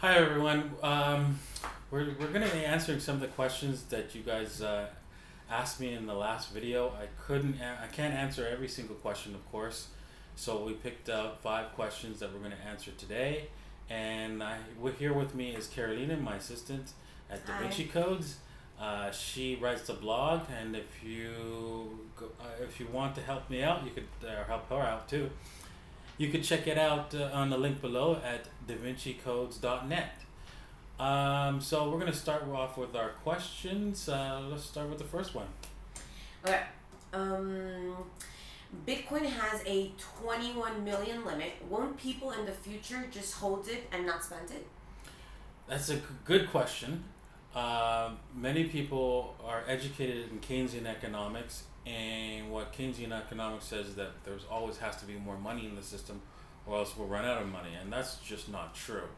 Hi everyone. We're gonna be answering some of the questions that you guys asked me in the last video. I can't answer every single question, of course. So we picked out 5 questions that we're gonna answer today, and here with me is Carolina, my assistant at Hi. Davinci Codes. She writes the blog, and if you want to help me out, you could help her out too. You could check it out on the link below at davincicodes.net. So we're going to start off with our questions. Let's start with the first one. Okay. Bitcoin has a 21 million limit. Won't people in the future just hold it and not spend it? That's a good question. Many people are educated in Keynesian economics, and what Keynesian economics says is that there's always has to be more money in the system, or else we'll run out of money, and that's just not true.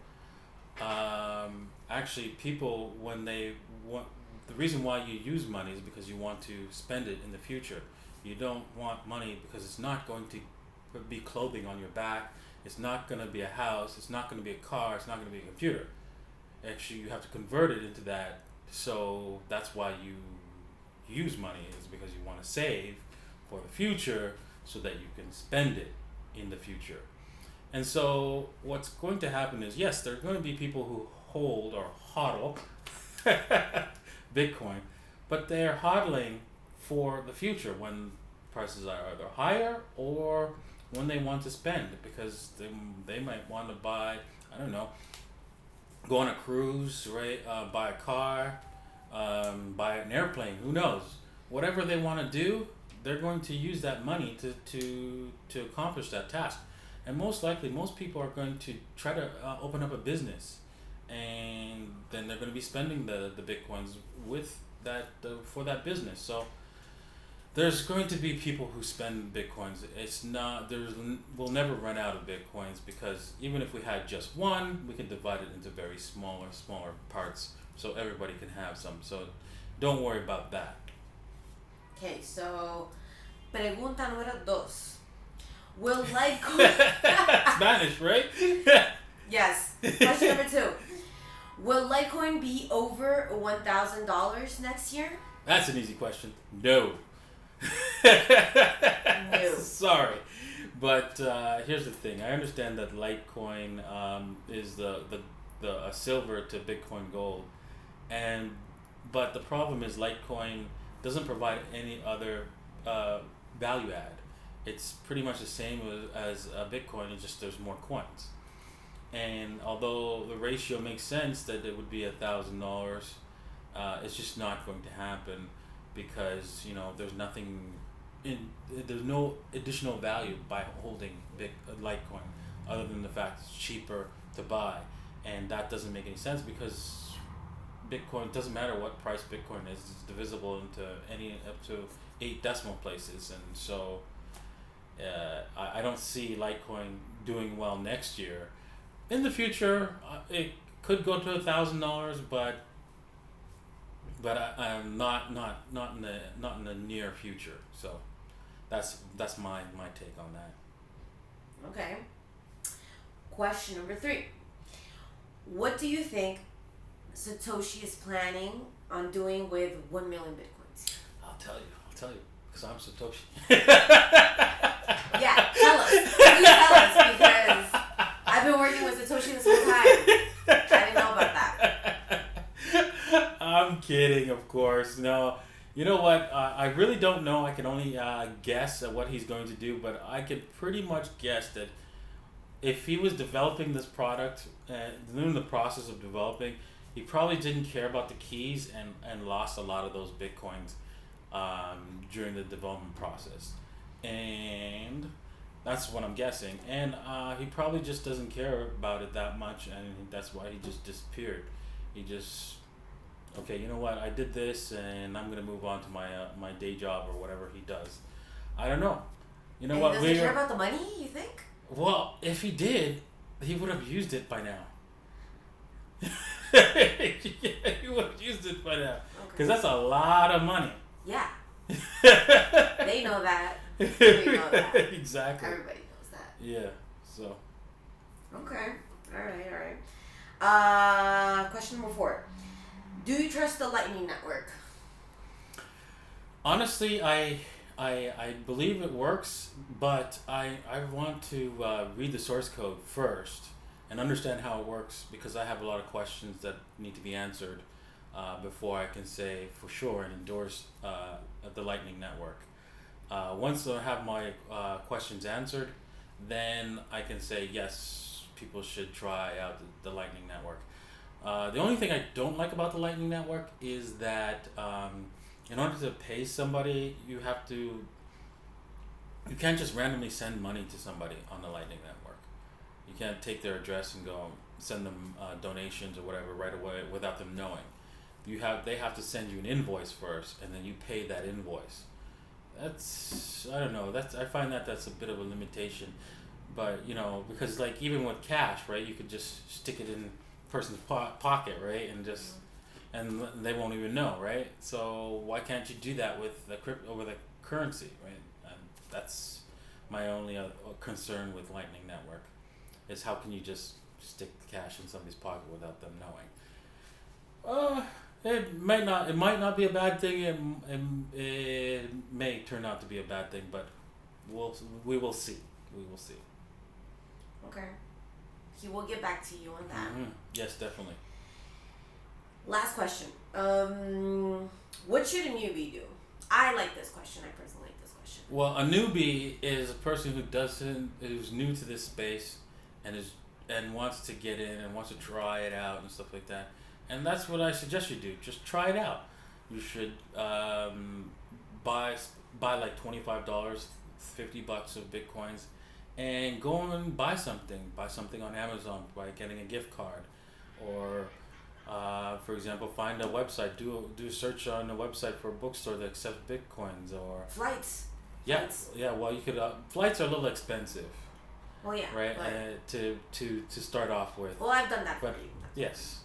Actually, people, when they want, the reason why you use money is because you want to spend it in the future. You don't want money because it's not going to be clothing on your back. It's not going to be a house. It's not going to be a car. It's not going to be a computer. Actually, you have to convert it into that. So that's why you use money, is because you want to save for the future so that you can spend it in the future. And so what's going to happen is, yes, there are going to be people who hold or hodl Bitcoin, but they're hodling for the future when prices are either higher or when they want to spend, because they might want to buy, I don't know, go on a cruise, right? Buy a car, buy an airplane. Who knows? Whatever they want to do, they're going to use that money to accomplish that task. And most likely, most people are going to try to open up a business, and then they're going to be spending the bitcoins with that for that business. So there's going to be people who spend bitcoins. We'll never run out of bitcoins, because even if we had just one, we can divide it into very smaller parts, so everybody can have some. So don't worry about that. Okay, so pregunta número 2. Will Litecoin... Spanish, right? Yes. Question number 2. Will Litecoin be over $1,000 next year? That's an easy question. No. No. Sorry, but here's the thing. I understand that Litecoin is the silver to Bitcoin gold, but the problem is Litecoin doesn't provide any other value add. It's pretty much the same as Bitcoin. It's just there's more coins, and although the ratio makes sense that it would be $1,000, it's just not going to happen, because there's no additional value by holding Litecoin, other than the fact it's cheaper to buy, and that doesn't make any sense, because Bitcoin, doesn't matter what price Bitcoin is, it's divisible into up to 8 decimal places, and so I don't see Litecoin doing well next year. In the future, it could go to $1,000, but I'm not in the near future. So that's my take on that. Okay. Question number 3. What do you think Satoshi is planning on doing with 1 million bitcoins? I'll tell you, because I'm Satoshi. Yeah, tell us. Please tell us, because I've been working with Satoshi this whole time. I didn't know about that. I'm kidding, of course. No, you know what? I really don't know. I can only guess at what he's going to do, but I could pretty much guess that if he was developing this product, in the process of developing, he probably didn't care about the keys and lost a lot of those bitcoins during the development process. And that's what I'm guessing. And he probably just doesn't care about it that much, and that's why he just disappeared. He just, okay, you know what? I did this, and I'm gonna move on to my day job or whatever he does. I don't know. You know And what? does he care about the money, you think? Well, if he did, he would have used it by now. He would have used it by now, because that's a lot of money. Yeah. They know that. We know that. Exactly. Everybody knows that. Yeah. So. Okay. All right. Question number 4. Do you trust the Lightning Network? Honestly, I believe it works, but I want to read the source code first and understand how it works, because I have a lot of questions that need to be answered before I can say for sure and endorse the Lightning Network. Once I have my questions answered, then I can say yes, people should try out the Lightning Network. The only thing I don't like about the Lightning Network is that in order to pay somebody, you can't just randomly send money to somebody on the Lightning Network. You can't take their address and go send them donations or whatever right away without them knowing. They have to send you an invoice first, and then you pay that invoice. I don't know. I find that's a bit of a limitation, but because like even with cash, right, you could just stick it in a person's pocket, right, and they won't even know, right? So why can't you do that with the currency, right? And that's my only concern with Lightning Network, is how can you just stick cash in somebody's pocket without them knowing? It might not be a bad thing. It may turn out to be a bad thing, but we will see. We will see. Okay. He will get back to you on that. Mm-hmm. Yes, definitely. Last question. What should a newbie do? I like this question. I personally like this question. Well, a newbie is a person who's new to this space and wants to get in and wants to try it out and stuff like that. And that's what I suggest you do. Just try it out. You should buy like $25, $50 of Bitcoins, and go and buy something. Buy something on Amazon by getting a gift card, or for example, find a website. Do a search on a website for a bookstore that accepts Bitcoins, or flights. Yeah, Flights. yeah. Well, you could. Flights are a little expensive. Well, yeah. Right. But To start off with. well, I've done that for But you. yes.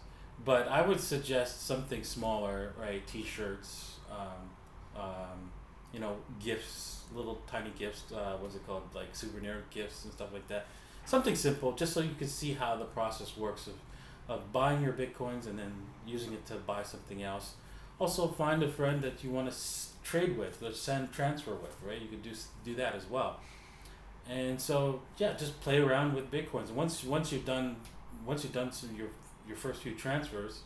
But I would suggest something smaller, right? T-shirts, gifts, little tiny gifts. What's it called? Like souvenir gifts and stuff like that. Something simple, just so you can see how the process works of buying your Bitcoins and then using it to buy something else. Also, find a friend that you want to trade with or transfer with, right? You could do that as well. And so, yeah, just play around with Bitcoins. Once you've done your first few transfers,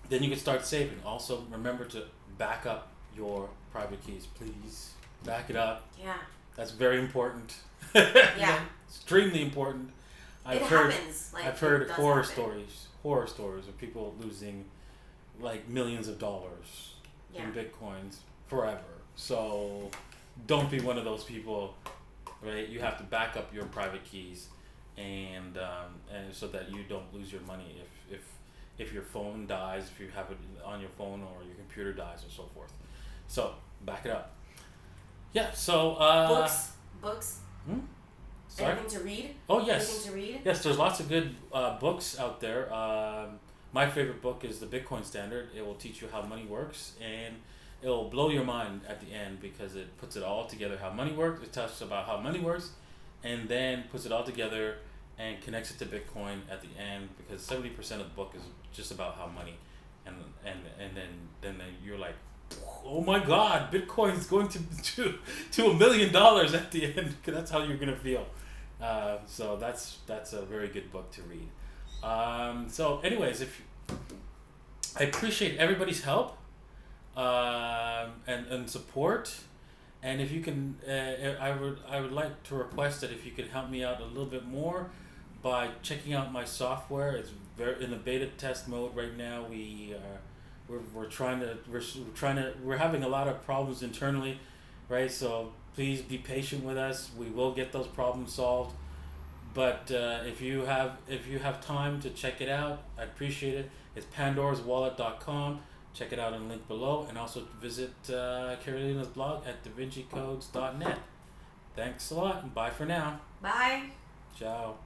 then you can start saving. Also, remember to back up your private keys. Please back it up. Yeah. That's very important. Yeah. Extremely important. It happens. Like, I've heard it does horror happen. stories of people losing like millions of dollars in Bitcoins forever. So don't be one of those people, right? You have to back up your private keys, and so that you don't lose your money if your phone dies, if you have it on your phone, or your computer dies, or so forth. So back it up. Yeah. So books. Sorry? Anything to read? Oh yes. Anything to read? Yes, there's lots of good books out there. My favorite book is The Bitcoin Standard. It will teach you how money works, and it will blow your mind at the end, because it puts it all together, how money works. It tells us about how money works, and then puts it all together and connects it to Bitcoin at the end, because 70% of the book is just about how money, and then you're like, oh my God, Bitcoin is going to $1 million at the end. That's how you're gonna feel. So that's a very good book to read. So anyways, I appreciate everybody's help and support, and if you can, I would like to request that if you could help me out a little bit more by checking out my software. It's very in the beta test mode right now. We're having a lot of problems internally, right? So please be patient with us. We will get those problems solved. But if you have time to check it out, I appreciate it. It's pandoraswallet.com. Check it out in the link below, and also visit Carolina's blog at davincicodes.net. Thanks a lot, and bye for now. Bye. Ciao.